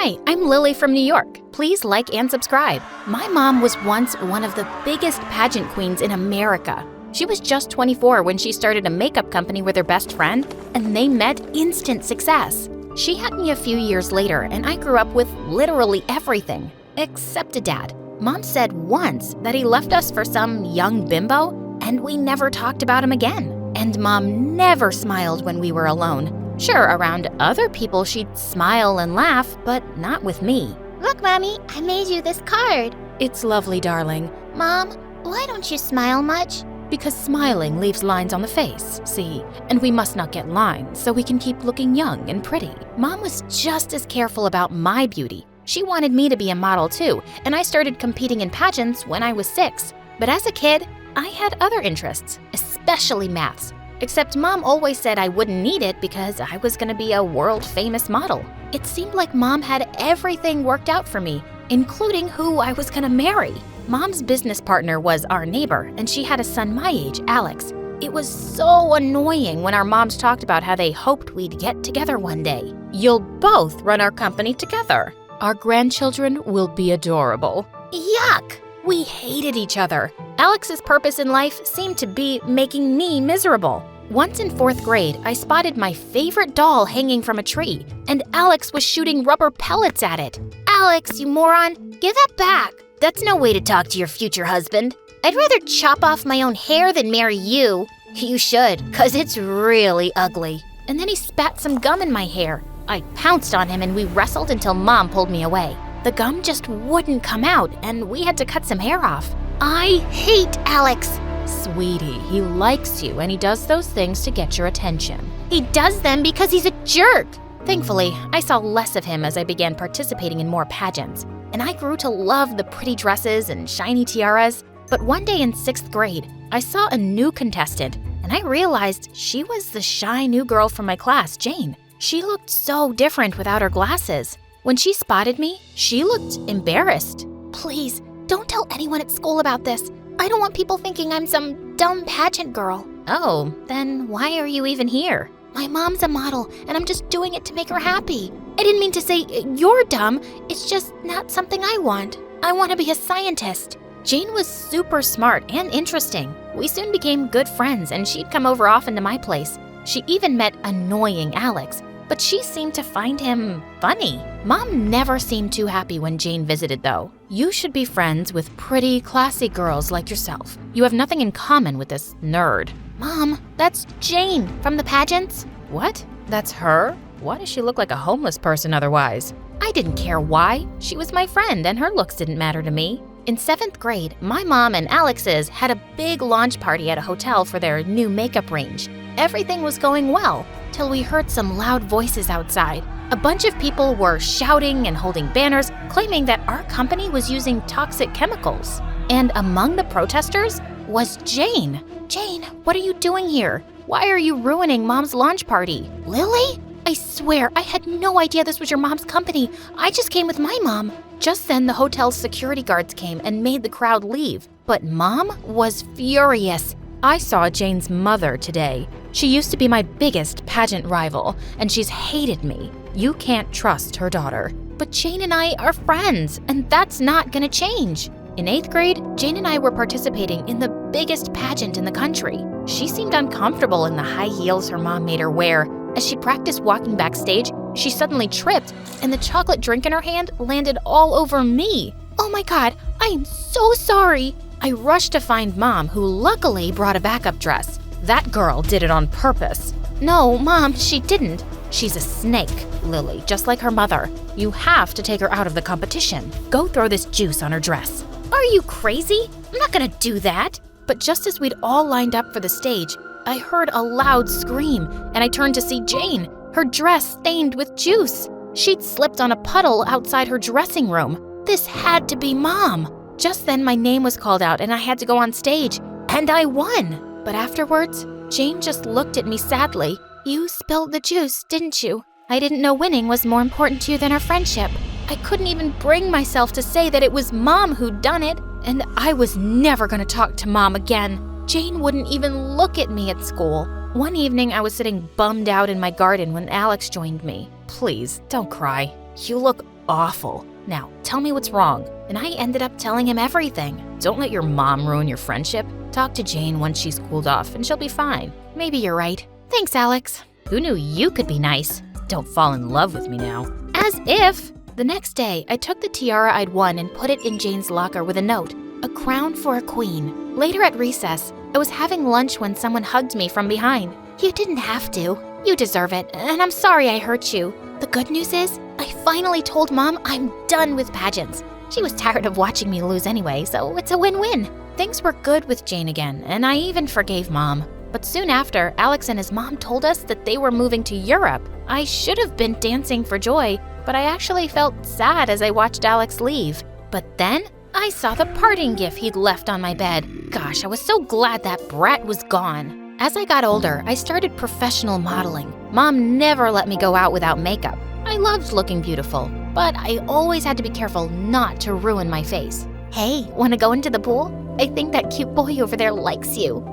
Hi, I'm Lily from New York. Please like and subscribe. My mom was once one of the biggest pageant queens in America. She was just 24 when she started a makeup company with her best friend, and they met instant success. She had me a few years later, and I grew up with literally everything, except a dad. Mom said once that he left us for some young bimbo, and we never talked about him again. And Mom never smiled when we were alone. Sure, around other people she'd smile and laugh, but not with me. Look, Mommy, I made you this card. It's lovely, darling. Mom, why don't you smile much? Because smiling leaves lines on the face, see? And we must not get lines so we can keep looking young and pretty. Mom was just as careful about my beauty. She wanted me to be a model too, and I started competing in pageants when I was 6. But as a kid, I had other interests, especially maths. Except Mom always said I wouldn't need it because I was gonna be a world-famous model. It seemed like Mom had everything worked out for me, including who I was gonna marry. Mom's business partner was our neighbor, and she had a son my age, Alex. It was so annoying when our moms talked about how they hoped we'd get together one day. You'll both run our company together. Our grandchildren will be adorable. Yuck! We hated each other. Alex's purpose in life seemed to be making me miserable. Once in 4th grade, I spotted my favorite doll hanging from a tree, and Alex was shooting rubber pellets at it. Alex, you moron, give that back. That's no way to talk to your future husband. I'd rather chop off my own hair than marry you. You should, 'cause it's really ugly. And then he spat some gum in my hair. I pounced on him and we wrestled until Mom pulled me away. The gum just wouldn't come out, and we had to cut some hair off. I hate Alex. Sweetie, he likes you, and he does those things to get your attention. He does them because he's a jerk. Thankfully, I saw less of him as I began participating in more pageants, and I grew to love the pretty dresses and shiny tiaras. But one day in 6th grade, I saw a new contestant, and I realized she was the shy new girl from my class, Jane. She looked so different without her glasses. When she spotted me, she looked embarrassed. Please, don't tell anyone at school about this. I don't want people thinking I'm some dumb pageant girl. Oh, then why are you even here? My mom's a model, and I'm just doing it to make her happy. I didn't mean to say you're dumb. It's just not something I want. I want to be a scientist. Jane was super smart and interesting. We soon became good friends, and she'd come over often to my place. She even met annoying Alex, but she seemed to find him funny. Mom never seemed too happy when Jane visited, though. You should be friends with pretty, classy girls like yourself. You have nothing in common with this nerd. Mom, that's Jane from the pageants. What? That's her? Why does she look like a homeless person otherwise? I didn't care why. She was my friend, and her looks didn't matter to me. In 7th grade, my mom and Alex's had a big launch party at a hotel for their new makeup range. Everything was going well, till we heard some loud voices outside. A bunch of people were shouting and holding banners, claiming that our company was using toxic chemicals. And among the protesters was Jane. Jane, what are you doing here? Why are you ruining Mom's launch party? Lily? I swear, I had no idea this was your mom's company. I just came with my mom. Just then, the hotel's security guards came and made the crowd leave. But Mom was furious. I saw Jane's mother today. She used to be my biggest pageant rival, and she's hated me. You can't trust her daughter. But Jane and I are friends, and that's not gonna change. In 8th grade, Jane and I were participating in the biggest pageant in the country. She seemed uncomfortable in the high heels her mom made her wear. As she practiced walking backstage, she suddenly tripped, and the chocolate drink in her hand landed all over me. Oh my God, I am so sorry. I rushed to find Mom, who luckily brought a backup dress. That girl did it on purpose. No, Mom, she didn't. She's a snake, Lily, just like her mother. You have to take her out of the competition. Go throw this juice on her dress. Are you crazy? I'm not gonna do that. But just as we'd all lined up for the stage, I heard a loud scream, and I turned to see Jane, her dress stained with juice. She'd slipped on a puddle outside her dressing room. This had to be Mom. Just then, my name was called out, and I had to go on stage, and I won. But afterwards, Jane just looked at me sadly. You spilled the juice, didn't you? I didn't know winning was more important to you than our friendship. I couldn't even bring myself to say that it was Mom who'd done it, and I was never gonna talk to Mom again. Jane wouldn't even look at me at school. One evening, I was sitting bummed out in my garden when Alex joined me. Please, don't cry. "You look awful. Now, tell me what's wrong." And I ended up telling him everything. Don't let your mom ruin your friendship. Talk to Jane once she's cooled off and she'll be fine. Maybe you're right. Thanks, Alex. Who knew you could be nice? Don't fall in love with me now. As if. The next day, I took the tiara I'd won and put it in Jane's locker with a note. A crown for a queen. Later at recess, I was having lunch when someone hugged me from behind. You didn't have to. You deserve it, and I'm sorry I hurt you. The good news is, I finally told Mom I'm done with pageants. She was tired of watching me lose anyway, so it's a win-win. Things were good with Jane again, and I even forgave Mom. But soon after, Alex and his mom told us that they were moving to Europe. I should have been dancing for joy, but I actually felt sad as I watched Alex leave. But then, I saw the parting gift he'd left on my bed. Gosh, I was so glad that brat was gone. As I got older, I started professional modeling. Mom never let me go out without makeup. I loved looking beautiful, but I always had to be careful not to ruin my face. Hey, wanna go into the pool? I think that cute boy over there likes you.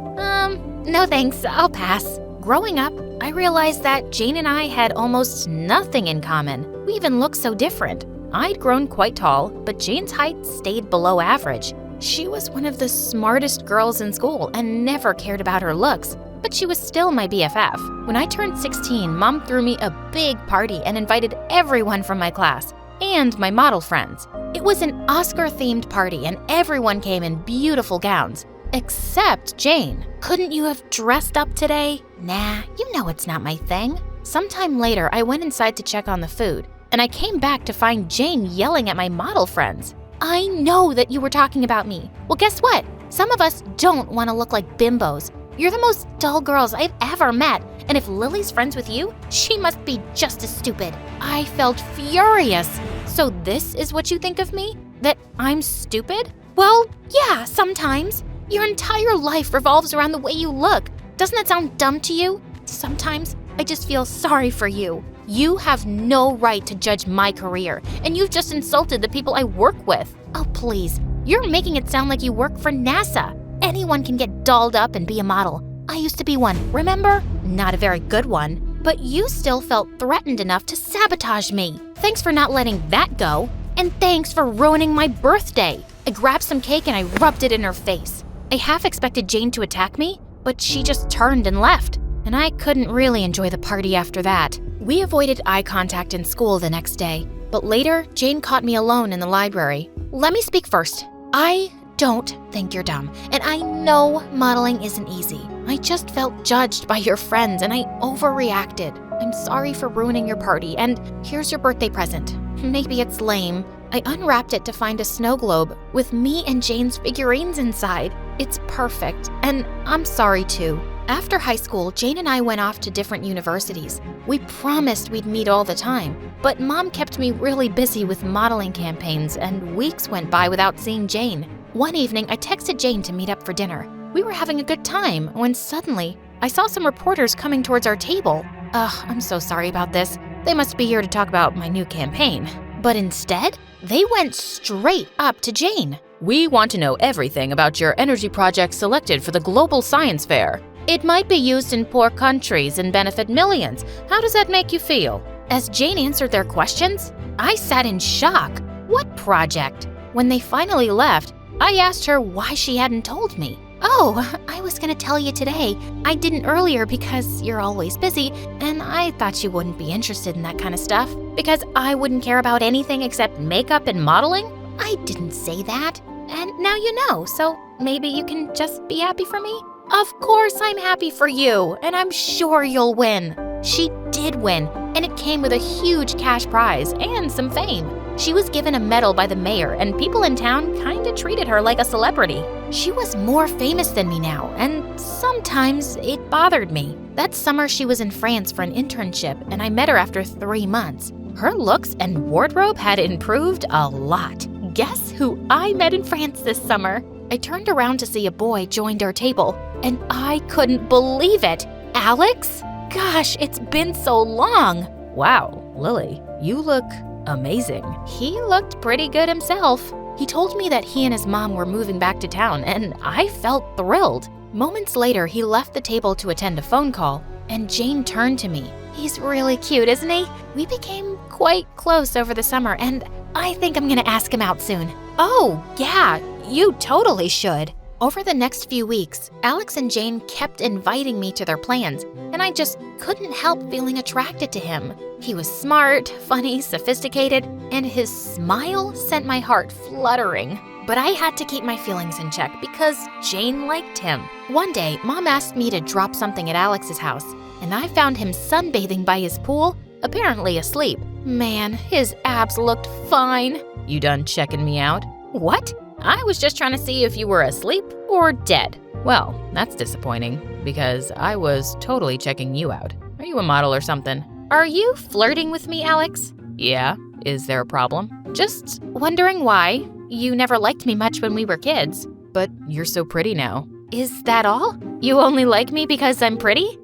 No thanks, I'll pass. Growing up, I realized that Jane and I had almost nothing in common. We even looked so different. I'd grown quite tall, but Jane's height stayed below average. She was one of the smartest girls in school and never cared about her looks, but she was still my BFF. When I turned 16, Mom threw me a big party and invited everyone from my class and my model friends. It was an Oscar-themed party and everyone came in beautiful gowns. Except Jane. Couldn't you have dressed up today? Nah, you know it's not my thing. Sometime later, I went inside to check on the food, and I came back to find Jane yelling at my model friends. I know that you were talking about me. Well, guess what? Some of us don't want to look like bimbos. You're the most dull girls I've ever met, and if Lily's friends with you, she must be just as stupid. I felt furious. So this is what you think of me? That I'm stupid? Well, yeah, sometimes. Your entire life revolves around the way you look. Doesn't that sound dumb to you? Sometimes I just feel sorry for you. You have no right to judge my career, and you've just insulted the people I work with. Oh, please. You're making it sound like you work for NASA. Anyone can get dolled up and be a model. I used to be one, remember? Not a very good one. But you still felt threatened enough to sabotage me. Thanks for not letting that go. And thanks for ruining my birthday. I grabbed some cake and I rubbed it in her face. I half expected Jane to attack me, but she just turned and left. And I couldn't really enjoy the party after that. We avoided eye contact in school the next day. But later, Jane caught me alone in the library. Let me speak first. I don't think you're dumb, and I know modeling isn't easy. I just felt judged by your friends and I overreacted. I'm sorry for ruining your party, and here's your birthday present. Maybe it's lame. I unwrapped it to find a snow globe with me and Jane's figurines inside. It's perfect, and I'm sorry too. After high school, Jane and I went off to different universities. We promised we'd meet all the time, but Mom kept me really busy with modeling campaigns and weeks went by without seeing Jane. One evening, I texted Jane to meet up for dinner. We were having a good time when suddenly, I saw some reporters coming towards our table. I'm so sorry about this. They must be here to talk about my new campaign. But instead, they went straight up to Jane. "We want to know everything about your energy project selected for the Global Science Fair. It might be used in poor countries and benefit millions. How does that make you feel?" As Jane answered their questions, I sat in shock. What project? When they finally left, I asked her why she hadn't told me. "Oh, I was gonna tell you today. I didn't earlier because you're always busy, and I thought you wouldn't be interested in that kind of stuff. Because I wouldn't care about anything except makeup and modeling? I didn't say that. And now you know, so maybe you can just be happy for me?" Of course I'm happy for you, and I'm sure you'll win. She did win, and it came with a huge cash prize and some fame. She was given a medal by the mayor, and people in town kinda treated her like a celebrity. She was more famous than me now, and sometimes it bothered me. That summer she was in France for an internship, and I met her after 3 months. Her looks and wardrobe had improved a lot. Guess who I met in France this summer? I turned around to see a boy joined our table, and I couldn't believe it. Alex? Gosh, it's been so long. Wow, Lily, you look amazing. He looked pretty good himself. He told me that he and his mom were moving back to town, and I felt thrilled. Moments later, he left the table to attend a phone call, and Jane turned to me. "He's really cute, isn't he?" We became quite close over the summer, and I think I'm gonna ask him out soon. Oh, yeah, you totally should. Over the next few weeks, Alex and Jane kept inviting me to their plans, and I just couldn't help feeling attracted to him. He was smart, funny, sophisticated, and his smile sent my heart fluttering. But I had to keep my feelings in check because Jane liked him. One day, Mom asked me to drop something at Alex's house, and I found him sunbathing by his pool, apparently asleep. Man, his abs looked fine. You done checking me out? What? I was just trying to see if you were asleep or dead. Well, that's disappointing because I was totally checking you out. Are you a model or something? Are you flirting with me, Alex? Yeah. Is there a problem? Just wondering why. You never liked me much when we were kids. But you're so pretty now. Is that all? You only like me because I'm pretty?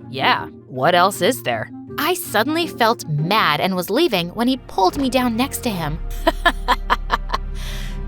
Yeah. What else is there? I suddenly felt mad and was leaving when he pulled me down next to him.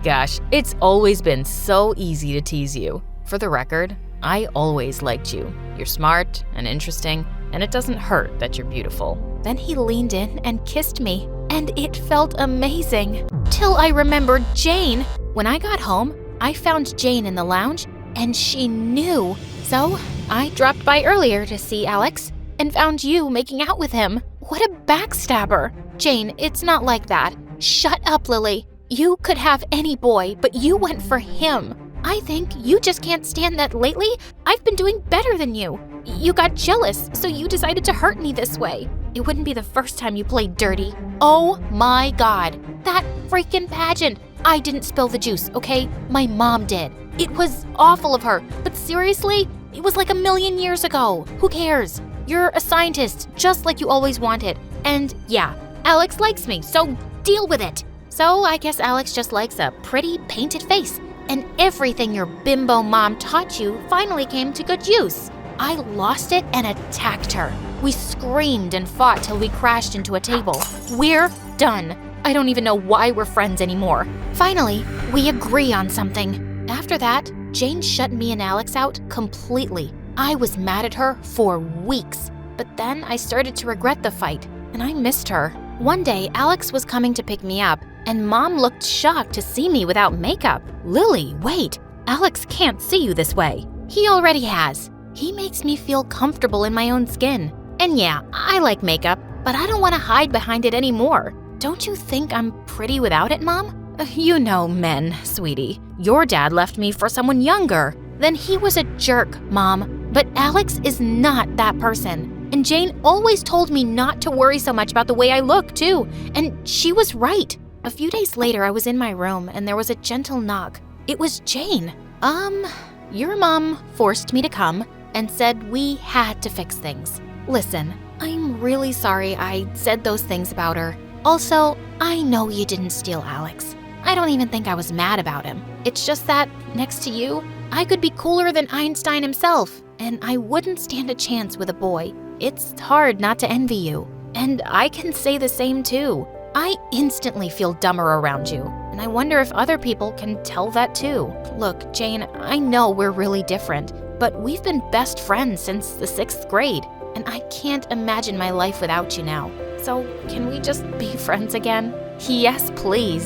Gosh, it's always been so easy to tease you. For the record, I always liked you. You're smart and interesting, and it doesn't hurt that you're beautiful. Then he leaned in and kissed me, and it felt amazing. Till I remembered Jane. When I got home, I found Jane in the lounge, and she knew. So I dropped by earlier to see Alex and found you making out with him. What a backstabber. Jane, it's not like that. Shut up, Lily. You could have any boy, but you went for him. I think you just can't stand that lately I've been doing better than you. You got jealous, so you decided to hurt me this way. It wouldn't be the first time you played dirty. Oh my God, that freaking pageant. I didn't spill the juice, okay? My mom did. It was awful of her, but seriously, it was like a million years ago. Who cares? You're a scientist, just like you always wanted. And yeah, Alex likes me, so deal with it. So I guess Alex just likes a pretty painted face, and everything your bimbo mom taught you finally came to good use. I lost it and attacked her. We screamed and fought till we crashed into a table. We're done. I don't even know why we're friends anymore. Finally, we agree on something. After that, Jane shut me and Alex out completely. I was mad at her for weeks, but then I started to regret the fight, and I missed her. One day, Alex was coming to pick me up, and Mom looked shocked to see me without makeup. Lily, wait. Alex can't see you this way. He already has. He makes me feel comfortable in my own skin. And yeah, I like makeup, but I don't want to hide behind it anymore. Don't you think I'm pretty without it, Mom? You know men, sweetie. Your dad left me for someone younger. Then he was a jerk, Mom. But Alex is not that person. And Jane always told me not to worry so much about the way I look, too. And she was right. A few days later, I was in my room and there was a gentle knock. It was Jane. Your mom forced me to come and said we had to fix things. Listen, I'm really sorry I said those things about her. Also, I know you didn't steal Alex. I don't even think I was mad about him. It's just that, next to you, I could be cooler than Einstein himself, and I wouldn't stand a chance with a boy. It's hard not to envy you. And I can say the same too. I instantly feel dumber around you, and I wonder if other people can tell that too. Look, Jane, I know we're really different, but we've been best friends since the 6th grade, and I can't imagine my life without you now. So, can we just be friends again? Yes, please.